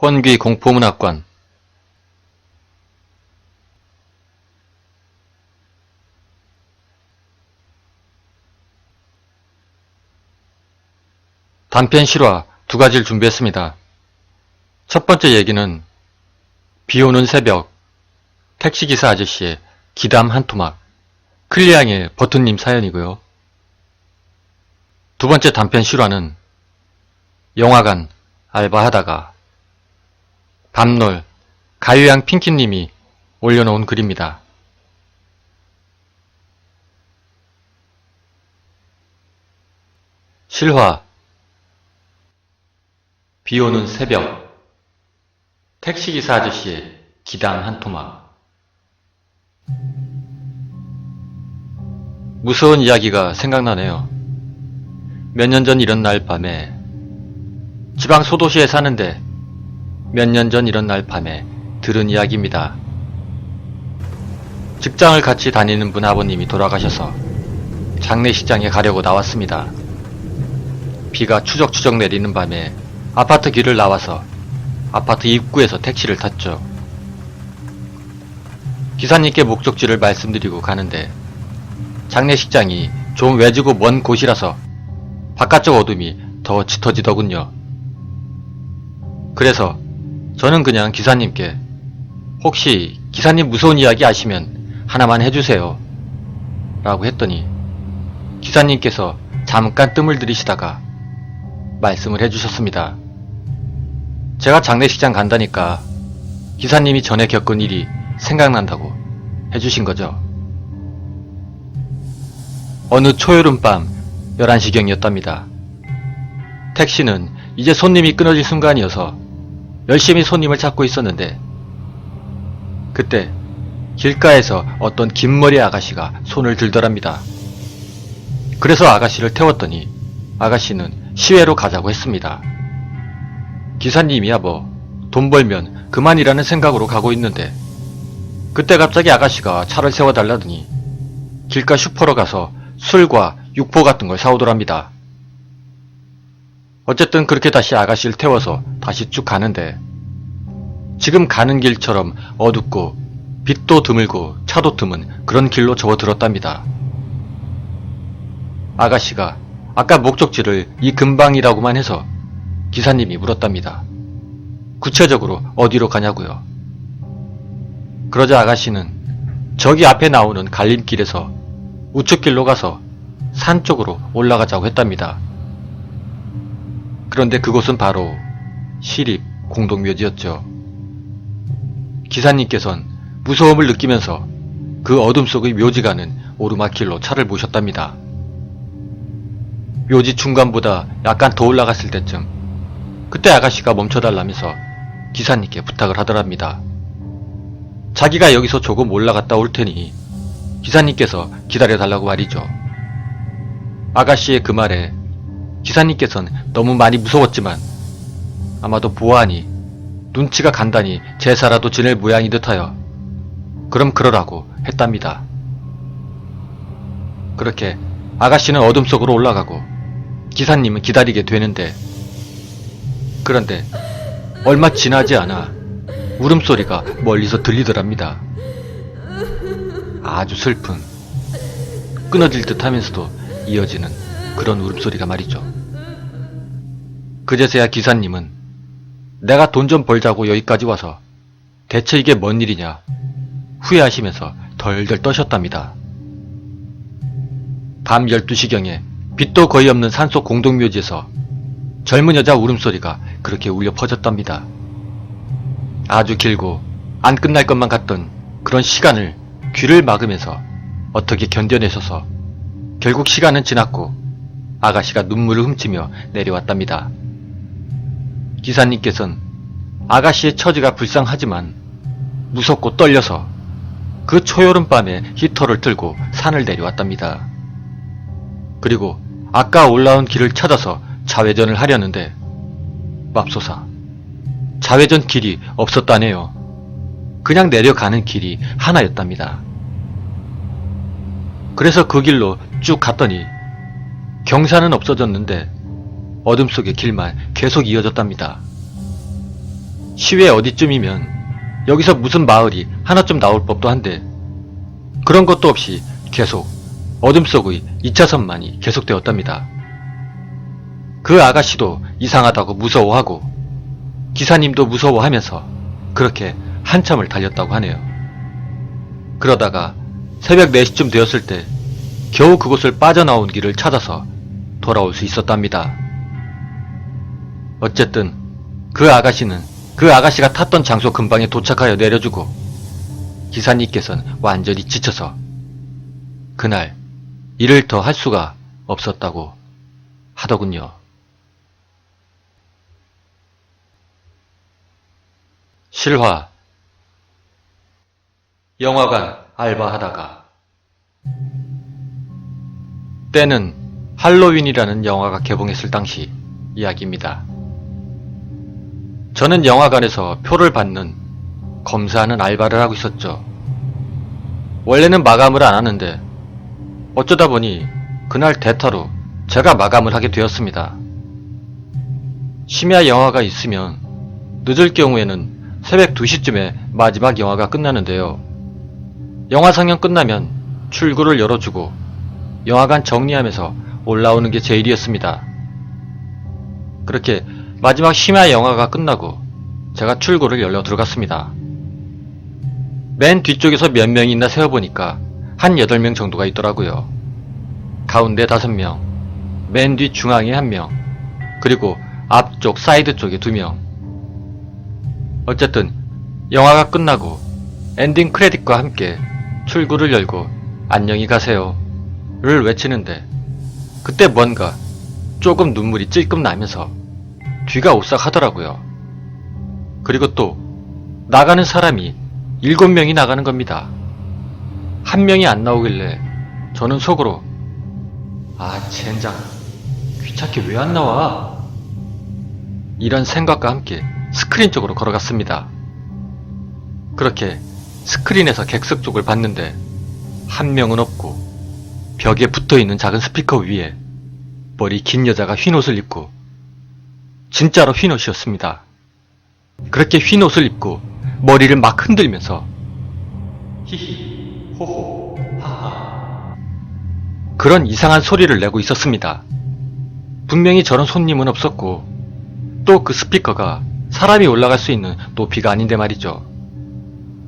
혼귀 공포문학관. 단편 실화 두 가지를 준비했습니다. 첫 번째 얘기는 비오는 새벽 택시기사 아저씨의 기담 한 토막, 클리앙의 버튼님 사연이고요. 두 번째 단편 실화는 영화관 알바하다가 밤놀 가유양 핑키님이 올려놓은 글입니다. 실화. 비오는 새벽 택시기사 아저씨의 기담 한 토막. 무서운 이야기가 생각나네요. 몇 년 전 이런 날 밤에, 지방 소도시에 사는데 몇 년 전 이런 날 밤에 들은 이야기입니다. 직장을 같이 다니는 분 아버님이 돌아가셔서 장례식장에 가려고 나왔습니다. 비가 추적추적 내리는 밤에 아파트 길을 나와서 아파트 입구에서 택시를 탔죠. 기사님께 목적지를 말씀드리고 가는데 장례식장이 좀 외지고 먼 곳이라서 바깥쪽 어둠이 더 짙어지더군요. 그래서 저는 그냥 기사님께 혹시 기사님 무서운 이야기 아시면 하나만 해주세요 라고 했더니 기사님께서 잠깐 뜸을 들이시다가 말씀을 해주셨습니다. 제가 장례식장 간다니까 기사님이 전에 겪은 일이 생각난다고 해주신 거죠. 어느 초여름밤 11시경이었답니다. 택시는 이제 손님이 끊어질 순간이어서 열심히 손님을 찾고 있었는데 그때 길가에서 어떤 긴머리 아가씨가 손을 들더랍니다. 그래서 아가씨를 태웠더니 아가씨는 시외로 가자고 했습니다. 기사님이야 뭐 돈 벌면 그만이라는 생각으로 가고 있는데 그때 갑자기 아가씨가 차를 세워달라더니 길가 슈퍼로 가서 술과 육포 같은 걸 사오더랍니다. 어쨌든 그렇게 다시 아가씨를 태워서 다시 쭉 가는데 지금 가는 길처럼 어둡고 빛도 드물고 차도 드문 그런 길로 접어들었답니다. 아가씨가 아까 목적지를 이 근방이라고만 해서 기사님이 물었답니다. 구체적으로 어디로 가냐고요. 그러자 아가씨는 저기 앞에 나오는 갈림길에서 우측길로 가서 산 쪽으로 올라가자고 했답니다. 그런데 그곳은 바로 시립 공동묘지였죠. 기사님께선 무서움을 느끼면서 그 어둠 속의 묘지 가는 오르막길로 차를 모셨답니다. 묘지 중간보다 약간 더 올라갔을 때쯤 그때 아가씨가 멈춰달라면서 기사님께 부탁을 하더랍니다. 자기가 여기서 조금 올라갔다 올 테니 기사님께서 기다려달라고 말이죠. 아가씨의 그 말에 기사님께서는 너무 많이 무서웠지만 아마도 보아하니 눈치가 간단히 제사라도 지낼 모양이 듯하여 그럼 그러라고 했답니다. 그렇게 아가씨는 어둠 속으로 올라가고 기사님은 기다리게 되는데 그런데 얼마 지나지 않아 울음소리가 멀리서 들리더랍니다. 아주 슬픈, 끊어질 듯 하면서도 이어지는 그런 울음소리가 말이죠. 그제서야 기사님은 내가 돈 좀 벌자고 여기까지 와서 대체 이게 뭔 일이냐 후회하시면서 덜덜 떠셨답니다. 밤 12시경에 빛도 거의 없는 산속 공동묘지에서 젊은 여자 울음소리가 그렇게 울려 퍼졌답니다. 아주 길고 안 끝날 것만 같던 그런 시간을 귀를 막으면서 어떻게 견뎌내셔서 결국 시간은 지났고 아가씨가 눈물을 훔치며 내려왔답니다. 기사님께서는 아가씨의 처지가 불쌍하지만 무섭고 떨려서 그 초여름밤에 히터를 틀고 산을 내려왔답니다. 그리고 아까 올라온 길을 찾아서 좌회전을 하려는데 맙소사 좌회전 길이 없었다네요. 그냥 내려가는 길이 하나였답니다. 그래서 그 길로 쭉 갔더니 경사는 없어졌는데 어둠 속의 길만 계속 이어졌답니다. 시외 어디쯤이면 여기서 무슨 마을이 하나쯤 나올 법도 한데 그런 것도 없이 계속 어둠 속의 2차선만이 계속되었답니다. 그 아가씨도 이상하다고 무서워하고 기사님도 무서워하면서 그렇게 한참을 달렸다고 하네요. 그러다가 새벽 4시쯤 되었을 때 겨우 그곳을 빠져나온 길을 찾아서 돌아올 수 있었답니다. 어쨌든 그 아가씨는 그 아가씨가 탔던 장소 근방에 도착하여 내려주고 기사님께서는 완전히 지쳐서 그날 일을 더 할 수가 없었다고 하더군요. 실화. 영화관 알바하다가. 때는 할로윈이라는 영화가 개봉했을 당시 이야기입니다. 저는 영화관에서 표를 받는 검사하는 알바를 하고 있었죠. 원래는 마감을 안 하는데 어쩌다 보니 그날 대타로 제가 마감을 하게 되었습니다. 심야 영화가 있으면 늦을 경우에는 새벽 2시쯤에 마지막 영화가 끝나는데요. 영화 상영 끝나면 출구를 열어주고 영화관 정리하면서 올라오는 게 제 일이었습니다. 그렇게 마지막 심야 영화가 끝나고 제가 출구를 열려 들어갔습니다. 맨 뒤쪽에서 몇 명이 있나 세어보니까 한 8명 정도가 있더라고요. 가운데 5명, 맨 뒤 중앙에 1명, 그리고 앞쪽 사이드 쪽에 2명. 어쨌든 영화가 끝나고 엔딩 크레딧과 함께 출구를 열고 안녕히 가세요 를 외치는데 그때 뭔가 조금 눈물이 찔끔 나면서 뒤가 오싹하더라고요. 그리고 또 나가는 사람이 7명이 나가는 겁니다. 1명이 안 나오길래 저는 속으로 아 젠장 귀찮게 왜 안 나와? 이런 생각과 함께 스크린 쪽으로 걸어갔습니다. 그렇게 스크린에서 객석 쪽을 봤는데 1명은 없고 벽에 붙어있는 작은 스피커 위에 머리 긴 여자가 흰 옷을 입고 진짜로 흰 옷이었습니다. 그렇게 흰 옷을 입고 머리를 막 흔들면서 히히 호호 하하 그런 이상한 소리를 내고 있었습니다. 분명히 저런 손님은 없었고 또 그 스피커가 사람이 올라갈 수 있는 높이가 아닌데 말이죠.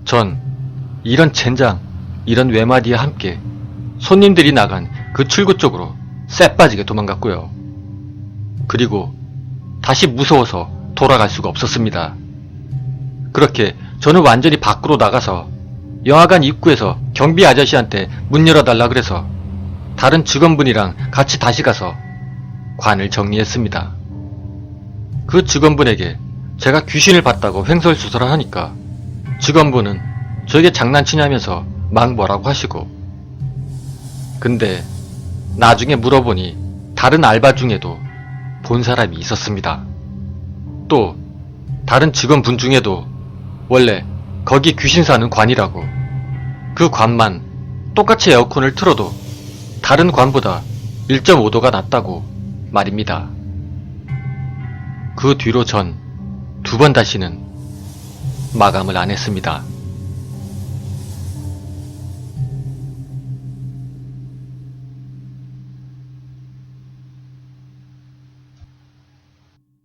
전 이런 젠장, 이런 외마디와 함께 손님들이 나간 그 출구 쪽으로 쎄빠지게 도망갔고요. 그리고 다시 무서워서 돌아갈 수가 없었습니다. 그렇게 저는 완전히 밖으로 나가서 영화관 입구에서 경비 아저씨한테 문 열어달라 그래서 다른 직원분이랑 같이 다시 가서 관을 정리했습니다. 그 직원분에게 제가 귀신을 봤다고 횡설수설을 하니까 직원분은 저에게 장난치냐면서 막 뭐라고 하시고 근데 나중에 물어보니 다른 알바 중에도 본 사람이 있었습니다. 또 다른 직원분 중에도 원래 거기 귀신 사는 관이라고 그 관만 똑같이 에어컨을 틀어도 다른 관보다 1.5도가 낮다고 말입니다. 그 뒤로 전 2번 다시는 마감을 안 했습니다.